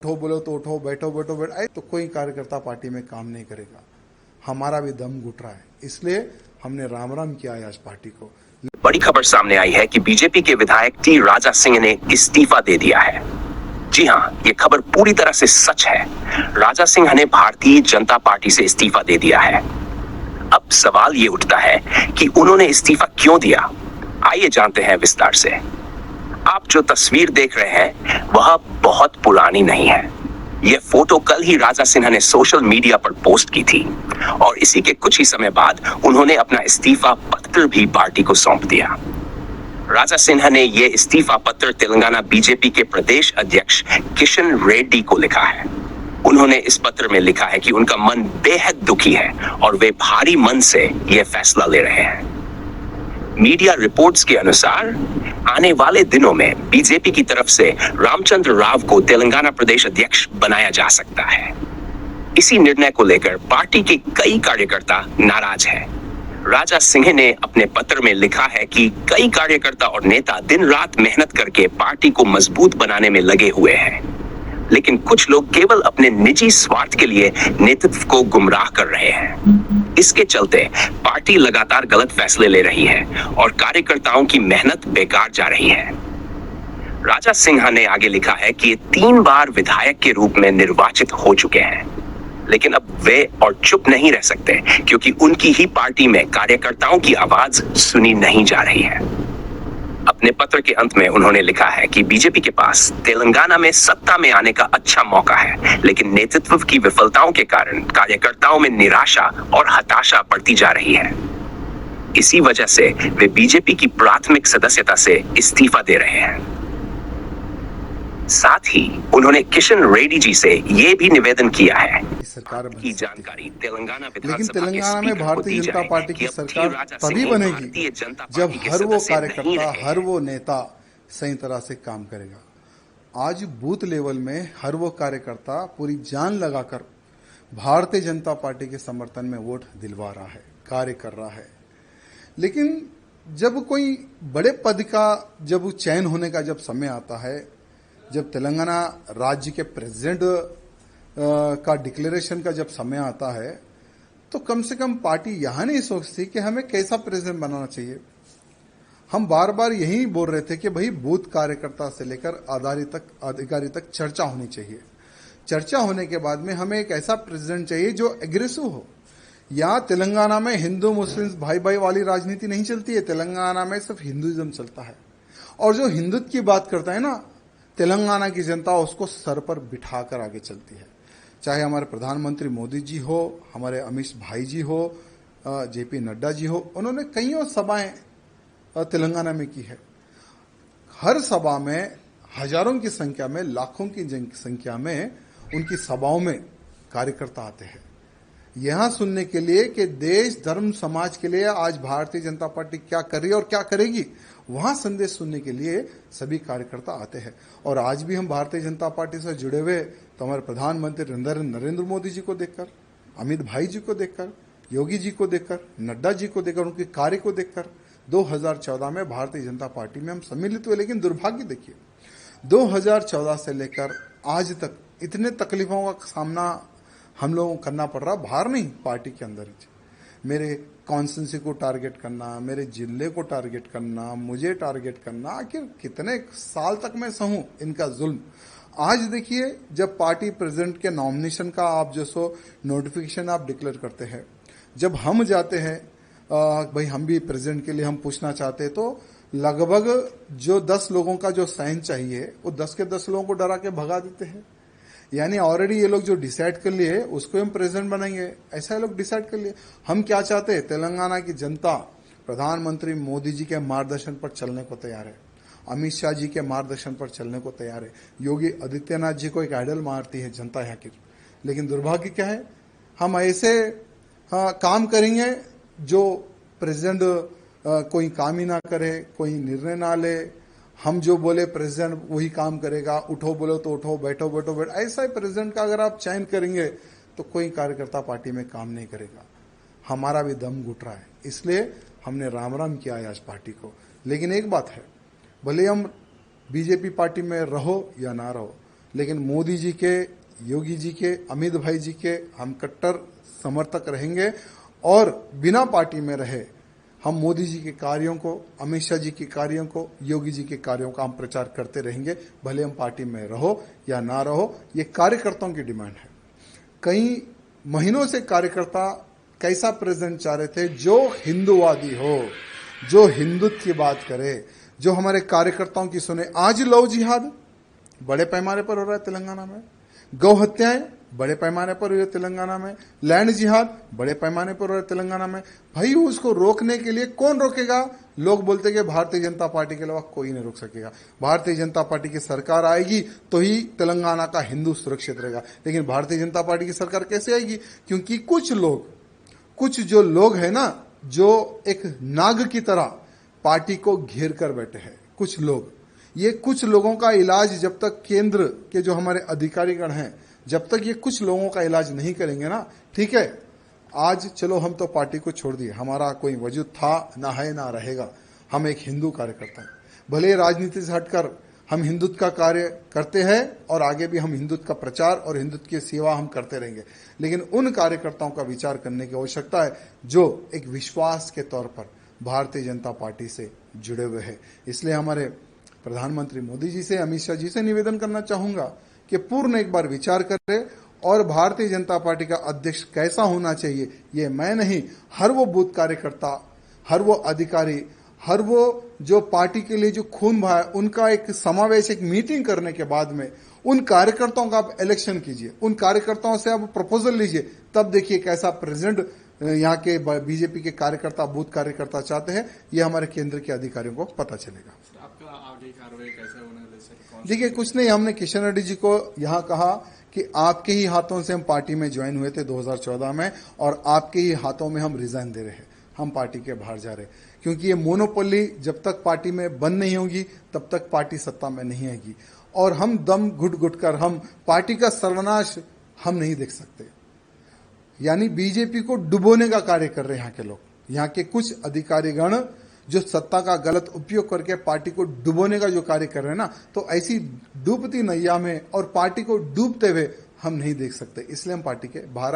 उठो बोलो तो उठो, बैठो बैठो बैठो, तो कोई कार्यकर्ता पार्टी में काम नहीं करेगा। हमारा भी दम घुट रहा है, इसलिए हमने राम राम किया है आज पार्टी को। बड़ी खबर सामने आई है कि बीजेपी के विधायक टी राजा सिंह ने इस्तीफा दे दिया है। जी हां, ये खबर पूरी तरह से सच है। राजा सिंह ने भारतीय जनता पार्टी से इस्तीफा दे दिया है। अब सवाल ये उठता है कि उन्होंने इस्तीफा क्यों दिया। आइए जानते हैं विस्तार से। आप जो तस्वीर देख रहे हैं वह बहुत पुरानी नहीं है। यह फोटो कल ही राजा सिन्हा ने सोशल मीडिया पर पोस्ट की थी और इसी के कुछ ही समय बाद उन्होंने अपना इस्तीफा पत्र भी पार्टी को सौंप दिया। राजा सिन्हा ने यह इस्तीफा पत्र तेलंगाना बीजेपी के प्रदेश अध्यक्ष किशन रेड्डी को लिखा है। उन्होंने इस पत्र में लिखा है कि उनका मन बेहद दुखी है और वे भारी मन से यह फैसला ले रहे हैं। मीडिया रिपोर्ट्स के अनुसार आने वाले दिनों में बीजेपी की तरफ से रामचंद्र राव को तेलंगाना प्रदेश अध्यक्ष बनाया जा सकता है। इसी निर्णय को लेकर पार्टी के कई कार्यकर्ता नाराज हैं। राजा सिंह ने अपने पत्र में लिखा है कि कई कार्यकर्ता और नेता दिन रात मेहनत करके पार्टी को मजबूत बनाने में लगे हुए हैं, लेकिन कुछ लोग केवल अपने निजी स्वार्थ के लिए नेतृत्व को गुमराह कर रहे हैं। इसके चलते पार्टी लगातार गलत फैसले ले रही है और कार्यकर्ताओं की मेहनत बेकार जा रही है। राजा सिन्हा ने आगे लिखा है कि 3 बार विधायक के रूप में निर्वाचित हो चुके हैं, लेकिन अब वे और चुप नहीं रह सकते क्योंकि उनकी ही पार्टी में कार्यकर्ताओं की आवाज सुनी नहीं जा रही है। अपने पत्र के अंत में उन्होंने लिखा है कि बीजेपी के पास तेलंगाना में सत्ता में आने का अच्छा मौका है, लेकिन नेतृत्व की विफलताओं के कारण कार्यकर्ताओं में निराशा और हताशा बढ़ती जा रही है। इसी वजह से वे बीजेपी की प्राथमिक सदस्यता से इस्तीफा दे रहे हैं। साथ ही उन्होंने किशन रेड्डी जी से यह भी निवेदन किया है की जानकारी तेलंगाना लेकिन तेलंगाना में भारतीय जनता पार्टी की सरकार तभी बनेगी जब हर वो कार्यकर्ता, हर वो नेता सही तरह से काम करेगा। आज बूथ लेवल में हर वो कार्यकर्ता पूरी जान लगाकर भारतीय जनता पार्टी के समर्थन में वोट दिलवा रहा है, कार्य कर रहा है। लेकिन जब कोई बड़े पद का जब चयन होने का जब समय आता है, जब तेलंगाना राज्य के प्रेसिडेंट का डिक्लेरेशन का जब समय आता है, तो कम से कम पार्टी यहां नहीं सोचती कि हमें कैसा प्रेसिडेंट बनाना चाहिए। हम बार बार यही बोल रहे थे कि भाई बूथ कार्यकर्ता से लेकर अधिकारी तक चर्चा होनी चाहिए। चर्चा होने के बाद में हमें एक ऐसा प्रेसिडेंट चाहिए जो एग्रेसिव हो। यहाँ तेलंगाना में हिंदू मुस्लिम भाई भाई वाली राजनीति नहीं चलती है। तेलंगाना में सिर्फ हिंदुइज्म चलता है और जो हिंदुत्व की बात करता है ना, तेलंगाना की जनता उसको सर पर बिठाकर आगे चलती है। चाहे हमारे प्रधानमंत्री मोदी जी हो, हमारे अमित भाई जी हो, जेपी नड्डा जी हो, उन्होंने कईयों सभाएं तेलंगाना में की है। हर सभा में हजारों की संख्या में, लाखों की संख्या में उनकी सभाओं में कार्यकर्ता आते हैं यहां सुनने के लिए कि देश धर्म समाज के लिए आज भारतीय जनता पार्टी क्या कर रही है और क्या करेगी। वहां संदेश सुनने के लिए सभी कार्यकर्ता आते हैं। और आज भी हम भारतीय जनता पार्टी से जुड़े हुए तो हमारे प्रधानमंत्री नरेंद्र मोदी जी को देखकर, अमित भाई जी को देखकर, योगी जी को देखकर, नड्डा जी को देखकर, उनके कार्य को देखकर 2014 में भारतीय जनता पार्टी में हम सम्मिलित हुए। लेकिन दुर्भाग्य देखिए, 2014 से लेकर आज तक इतने तकलीफों का सामना हम लोगों को करना पड़ रहा, बाहर नहीं, पार्टी के अंदर ही। मेरे कॉन्स्टिट्यूंसी को टारगेट करना, मेरे जिले को टारगेट करना, मुझे टारगेट करना, आखिर कितने साल तक मैं सहूं इनका जुल्म। आज देखिए, जब पार्टी प्रेसिडेंट के नॉमिनेशन का आप जो सो नोटिफिकेशन आप डिक्लेयर करते हैं, जब हम जाते हैं भाई हम भी प्रेसिडेंट के लिए हम पूछना चाहते हैं, तो लगभग जो 10 लोगों का जो साइन चाहिए वो 10 के 10 लोगों को डरा के भगा देते हैं। यानी ऑलरेडी ये लोग जो डिसाइड कर लिए उसको हम प्रेसिडेंट बनाएंगे, ऐसा ये लोग डिसाइड कर लिए। हम क्या चाहते हैं, तेलंगाना की जनता प्रधानमंत्री मोदी जी के मार्गदर्शन पर चलने को तैयार है, अमित शाह जी के मार्गदर्शन पर चलने को तैयार है। योगी आदित्यनाथ जी को एक आइडल मारती है जनता यहाँ की। लेकिन दुर्भाग्य क्या है, हम ऐसे काम करेंगे जो प्रेसिडेंट कोई काम ही ना करे, कोई निर्णय ना ले। हम जो बोले प्रेसिडेंट वही काम करेगा, उठो बोलो तो उठो, बैठो बैठो बैठो, ऐसा ही प्रेसिडेंट का अगर आप चयन करेंगे तो कोई कार्यकर्ता पार्टी में काम नहीं करेगा। हमारा भी दम घुट रहा है, इसलिए हमने राम राम किया है आज पार्टी को। लेकिन एक बात है, भले हम बीजेपी पार्टी में रहो या ना रहो, लेकिन मोदी जी के, योगी जी के, अमित भाई जी के हम कट्टर समर्थक रहेंगे और बिना पार्टी में रहे हम मोदी जी के कार्यों को, अमित शाह जी के कार्यों को, योगी जी के कार्यों का हम प्रचार करते रहेंगे, भले हम पार्टी में रहो या ना रहो। ये कार्यकर्ताओं की डिमांड है। कई महीनों से कार्यकर्ता कैसा प्रेजेंट चाह रहे थे, जो हिंदूवादी हो, जो हिंदुत्व की बात करे, जो हमारे कार्यकर्ताओं की सुने। आज लव जिहाद बड़े पैमाने पर हो रहा है तेलंगाना में, गौ हत्याएं बड़े पैमाने पर हो रही है तेलंगाना में, लैंड जिहाद बड़े पैमाने पर हो रहा है तेलंगाना में। भाई उसको रोकने के लिए कौन रोकेगा? लोग बोलते कि भारतीय जनता पार्टी के अलावा कोई नहीं रोक सकेगा। भारतीय जनता पार्टी की सरकार आएगी तो ही तेलंगाना का हिंदू सुरक्षित रहेगा। लेकिन भारतीय जनता पार्टी की सरकार कैसे आएगी? क्योंकि कुछ जो लोग हैं ना, जो एक नाग की तरह पार्टी को घेर कर बैठे हैं, कुछ लोग। ये कुछ लोगों का इलाज जब तक केंद्र के जो हमारे अधिकारीगण हैं, जब तक ये कुछ लोगों का इलाज नहीं करेंगे ना, ठीक है, आज चलो हम तो पार्टी को छोड़ दिए, हमारा कोई वजूद था ना है ना रहेगा। हम एक हिंदू कार्यकर्ता हैं, भले राजनीति से हटकर हम हिंदुत्व का कार्य करते हैं और आगे भी हम हिंदुत्व का प्रचार और हिंदुत्व की सेवा हम करते रहेंगे। लेकिन उन कार्यकर्ताओं का विचार करने की आवश्यकता है जो एक विश्वास के तौर पर भारतीय जनता पार्टी से जुड़े हुए हैं। इसलिए हमारे प्रधानमंत्री मोदी जी से, अमित शाह जी से निवेदन करना चाहूंगा कि पूर्ण एक बार विचार करें और भारतीय जनता पार्टी का अध्यक्ष कैसा होना चाहिए, ये मैं नहीं, हर वो बूथ कार्यकर्ता, हर वो अधिकारी, हर वो जो पार्टी के लिए जो खून बहा है, उनका एक समावेश, एक मीटिंग करने के बाद में उन कार्यकर्ताओं का आप इलेक्शन कीजिए, उन कार्यकर्ताओं से आप प्रपोजल लीजिए, तब देखिए कैसा प्रेसिडेंट यहाँ के बीजेपी के कार्यकर्ता, बूथ कार्यकर्ता चाहते हैं। ये हमारे केंद्र के अधिकारियों को पता चलेगा। आपका आगे कार्रवाई कैसे होने वाली? देखिए, कुछ नहीं, हमने किशन रेड्डी जी को यहाँ कहा कि आपके ही हाथों से हम पार्टी में ज्वाइन हुए थे 2014 में और आपके ही हाथों में हम रिजाइन दे रहे हैं, हम पार्टी के बाहर जा रहे हैं। क्योंकि ये मोनोपोली जब तक पार्टी में बंद नहीं होगी तब तक पार्टी सत्ता में नहीं आएगी और हम दम घुट कर हम पार्टी का सर्वनाश हम नहीं देख सकते। यानी बीजेपी को डुबोने का कार्य कर रहे हैं यहाँ के लोग, यहाँ के कुछ अधिकारीगण जो सत्ता का गलत उपयोग करके पार्टी को डुबोने का जो कार्य कर रहे हैं ना, तो ऐसी डूबती नैया में और पार्टी को डूबते हुए हम नहीं देख सकते। इसलिए हम पार्टी के बाहर